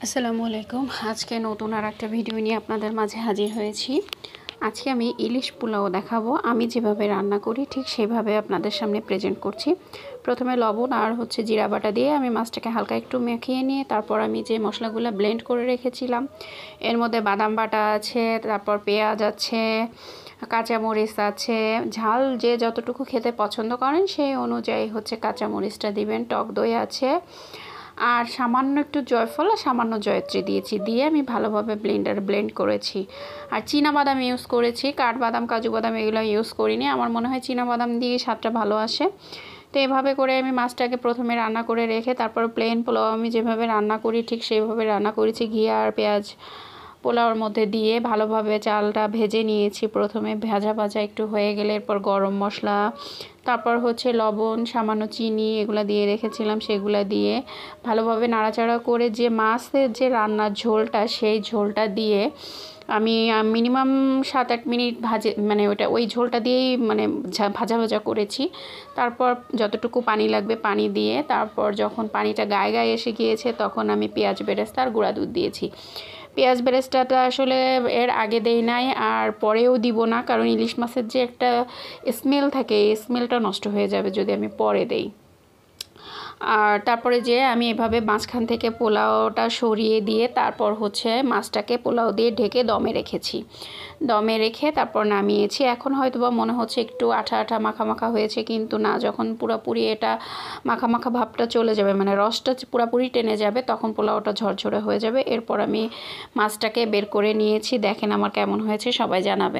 আসসালামু আলাইকুম। আজকে নতুন আর একটা ভিডিও নিয়ে আপনাদের মাঝে হাজির হয়েছি। আজকে আমি ইলিশ পোলাও দেখাবো। আমি যেভাবে রান্না করি ঠিক সেভাবে আপনাদের সামনে প্রেজেন্ট করছি। প্রথমে লবণ আর জিরা বাটা দিয়ে আমি মাছটাকে হালকা একটু মেখিয়ে নিয়ে তারপর আমি যে মশলাগুলো ব্লেন্ড করে রেখেছিলাম, এর মধ্যে বাদাম বাটা আছে, তারপর পেঁয়াজ আছে, কাঁচামরিচ আছে, ঝাল যে যতটুকু খেতে পছন্দ করেন সেই অনুযায়ী কাঁচামরিচটা দিবেন, টক দই আছে, আর সামান্য একটু জয়ফল আর সামান্য জয়ত্রী দিয়েছি, দিয়ে আমি ভালোভাবে ব্লেন্ড করেছি। আর বাদাম ইউজ করেছি, কাঠবাদাম, কাজু বাদাম এগুলো ইউজ করিনি। আমার মনে হয় বাদাম দিয়ে স্বাদটা ভালো আসে। তো এভাবে করে আমি মাছটাকে প্রথমে রান্না করে রেখে তারপর প্লেন পোলাও আমি যেভাবে রান্না করি ঠিক সেইভাবে রান্না করেছি। ঘি আর পেঁয়াজ পোলাওর মধ্যে দিয়ে ভালোভাবে চালটা ভেজে নিয়েছি। প্রথমে ভাজা একটু হয়ে গেলে এরপর গরম মশলা, তারপর লবণ, সামান্য চিনি এগুলো দিয়ে রেখেছিলাম, সেগুলো দিয়ে ভালোভাবে নাড়াচাড়া করে যে মাছের যে রান্নার ঝোলটা সেই ঝোলটা দিয়ে আমি মিনিমাম 7-8 মিনিট ওই ঝোলটা দিয়েই ভাজা করেছি। তারপর যতটুকু পানি লাগবে পানি দিয়ে তারপর যখন পানিটা গায়ে এসে গিয়েছে তখন আমি পেঁয়াজ বেরেস্তা আর গুঁড়া দুধ দিয়েছি। পেঁয়াজ বেরেস্তাটা আসলে এর আগে দেই নাই আর পরেও দিব না, কারণ ইলিশ মাছের যে একটা স্মেল থাকে এই স্মেলটা নষ্ট হয়ে যাবে যদি আমি পরে দেই। আর তারপরে যে আমি এভাবে মাঝখান থেকে পোলাওটা সরিয়ে দিয়ে তারপর মাছটাকে পোলাও দিয়ে ঢেকে দমে রেখেছি। দমে রেখে তারপর নামিয়েছি। এখন হয়তোবা মনে হচ্ছে একটু আঠা মাখা হয়েছে, কিন্তু না, যখন পুরোপুরি এটা মাখা ভাবটা চলে যাবে, রসটা পুরোপুরি টেনে যাবে, তখন পোলাওটা ঝরঝরে হয়ে যাবে। এরপর আমি মাছটাকে বের করে নিয়েছি। দেখেন আমার কেমন হয়েছে, সবাই জানাবেন।